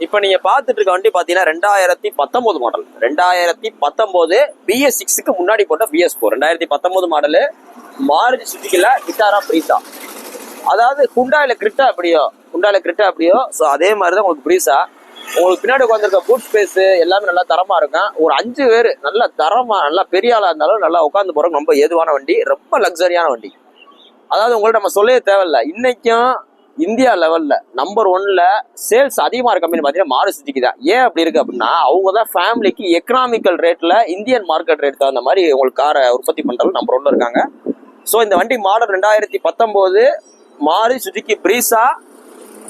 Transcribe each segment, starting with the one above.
இப்போ நீங்க பார்த்துட்டு இருக்க வண்டி பாத்தீங்கன்னா 2019 மாடல். 2019 BS6க்கு முன்னாடி போட்ட BS4. 2019 மாடலு மாருதி சுசுகில விட்டாரா பிரீசா. அதாவது ஹுண்டாயில கிரிட்டா அப்படியோ ஸோ அதே மாதிரி தான் உங்களுக்கு பிரீசா. உங்களுக்கு பின்னாடி உட்காந்துருக்க பூட் ஸ்பேஸ் எல்லாமே நல்லா தரமா இருக்கும். ஒரு 5 பேர் நல்ல தரமா நல்லா பெரிய ஆளா இருந்தாலும் நல்லா உட்காந்து போறோம். ரொம்ப ஏதுவான வண்டி, ரொம்ப லக்ஸரியான வண்டி. அதாவது உங்கள்ட்ட நம்ம சொல்லவே தேவையில்லை. இன்னைக்கும் இந்தியா லெவல்ல நம்பர் 1ல சேல்ஸ் அதிகமா இருக்க கம்பெனி பார்த்தீங்கன்னா மாருதி சுசுகி தான். ஏன் அப்படி இருக்கு அப்படின்னா அவங்க தான் ஃபேமிலிக்கு எக்கனாமிக்கல் ரேட்ல இந்தியன் மார்க்கெட் ரேட் தகுந்த மாதிரி உங்களுக்கு காரை உற்பத்தி பண்றது நம்பர் 1ல இருக்காங்க. ஸோ இந்த வண்டி model 2019 Maruti Suzuki Brezza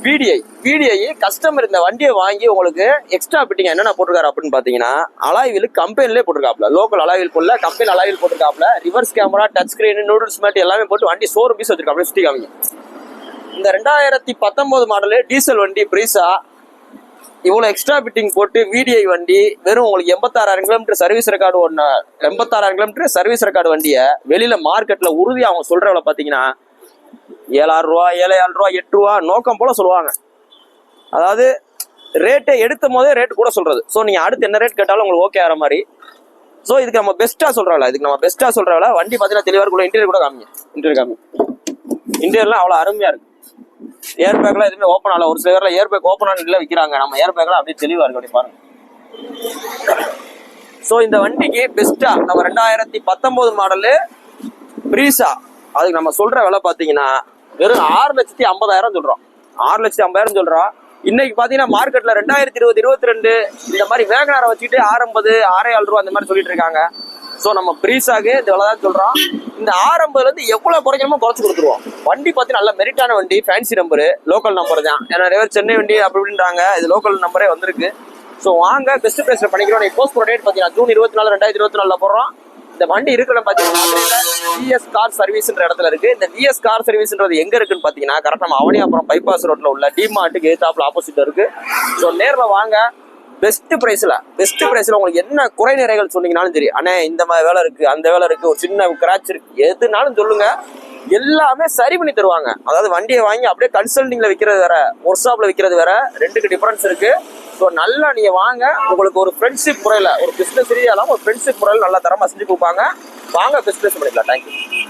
VDI. Customer இந்த வண்டியை வாங்கி உங்களுக்கு எக்ஸ்ட்ரா பிட்டிங் என்னென்ன போட்டிருக்காரு அப்படின்னு பாத்தீங்கன்னா அலாய்வில் கம்பெனிலே போட்டிருக்காப்ல. லோக்கல் அலாய்வில் போடல, கம்பெனி அலாய்வில் போட்டிருக்காப்ல. Reverse camera, touch screen, noodles mat எல்லாமே போட்டு வண்டி ஷோரூம் பீஸ் வச்சிருக்காப்ல. சுத்தி காமிங்க. இந்த 2019 மாடலு டீசல் வண்டி பிரீசா இவ்வளவு எக்ஸ்ட்ரா பிட்டிங் போட்டு VDI வண்டி வெறும் உங்களுக்கு 86,000 kilometre service record 86,000 kilometre service record வண்டியை வெளியில மார்க்கெட்ல உறுதி அவங்க சொல்றவள பாத்தீங்கன்னா 7,000 ரூபா, 7,000 ரூபா, 8 ரூபா நோக்கம் போல சொல்லுவாங்க. அதாவது ரேட்டை எடுத்தும் போதே ரேட் கூட சொல்றது. ஸோ நீங்க அடுத்து என்ன ரேட் கேட்டாலும் உங்களுக்கு ஓகே ஆகிற மாதிரி. ஸோ இதுக்கு நம்ம பெஸ்டா சொல்றவள வண்டி பார்த்தீங்கன்னா தெளிவா இருக்குள்ள. இன்டீரியர் கூட காமிங்க. இன்டீரியர்லாம் அவ்வளோ அருமையா இருக்கு. ஏர் பேக்லாம் எதுவுமே ஓப்பன் ஆகல. ஒரு சில பேர்ல ஏர் பேக் ஓப்பன் ஆனதுல விற்கிறாங்க. நம்ம ஏர் பேக்லாம் அப்படியே தெளிவா இருக்கு. அப்படி பாருங்க. ஸோ இந்த வண்டிக்கு பெஸ்டா நம்ம 2019 மாடலு பிரீசா அதுக்கு நம்ம சொல்ற விலை பார்த்தீங்கன்னா வெறும் 6,50,000 சொல்றோம். 6,50,000 சொல்றோம். இன்னைக்கு பாத்தீங்கன்னா மார்க்கெட்ல 2020, 22 இந்த மாதிரி வேகனாரை வச்சுட்டு 6,50,000, 6,700 ரூபா இந்த மாதிரி சொல்லிட்டு இருக்காங்க. ஸோ நம்ம பிரீசாக்கு இந்த விலை தான் சொல்றோம். இந்த 6,50,000 இருந்து எவ்வளவு குறைக்கணுமோ குறைச்சு கொடுத்துருவோம். வண்டி பார்த்தீங்கன்னா நல்ல மெரிட்டான வண்டி, ஃபேன்சி நம்பரு, லோக்கல் நம்பர் தான். ஏன்னா நிறைய பேர் சென்னை வண்டி அப்படின்றாங்க. இது லோக்கல் நம்பரே வந்திருக்கு. ஸோ வாங்க பெஸ்ட் பிரைஸ்ல பண்ணிக்கிறோம். நீங்க போஸ்ட் டேட் பார்த்தீங்கன்னா ஜூன் 24, 2024 போடுறோம். இந்த வண்டி இருக்கிற பாத்தீங்கன்னா VS கார் சர்வீஸ்ன்ற இடத்துல இருக்கு. இந்த VS கார் சர்வீஸ்ன்றது எங்க இருக்குன்னு பாத்தீங்கன்னா கரெக்ட் நம்ம அவனியாபுரம் பைபாஸ் ரோட்ல உள்ள டிமார்ட்டுக்கு எதிர்த்தாப்புல ஆப்போசிட் இருக்கு. ஸோ நேர்ல வாங்க. பெஸ்ட் பிரைஸ்ல உங்களுக்கு என்ன குறை நிறைகள் சொன்னீங்கன்னாலும் சரி, அண்ணே இந்த மாதிரி வேலை இருக்கு, அந்த வேலை இருக்கு, ஒரு சின்ன கிராச் இருக்கு, எதுனாலும் சொல்லுங்க, எல்லாமே சரி பண்ணி தருவாங்க. அதாவது வண்டியை வாங்கி அப்படியே கன்சல்டிங்ல விற்கிறது வேற, ஒர்க் ஷாப்ல விற்கிறது வேற, ரெண்டுக்கு டிஃபரன்ஸ் இருக்கு. ஸோ நல்லா நீங்க வாங்க. உங்களுக்கு ஒரு ஃப்ரெண்ட்ஷிப் முறையில, ஒரு பிசினஸ் ரீதியாலும் ஒரு ஃப்ரெண்ட்ஷிப் முறையில் நல்லா தரமா செஞ்சு கொடுப்பாங்க. வாங்க பெஸ்ட் பண்ணிக்கலாம். தேங்க்யூ.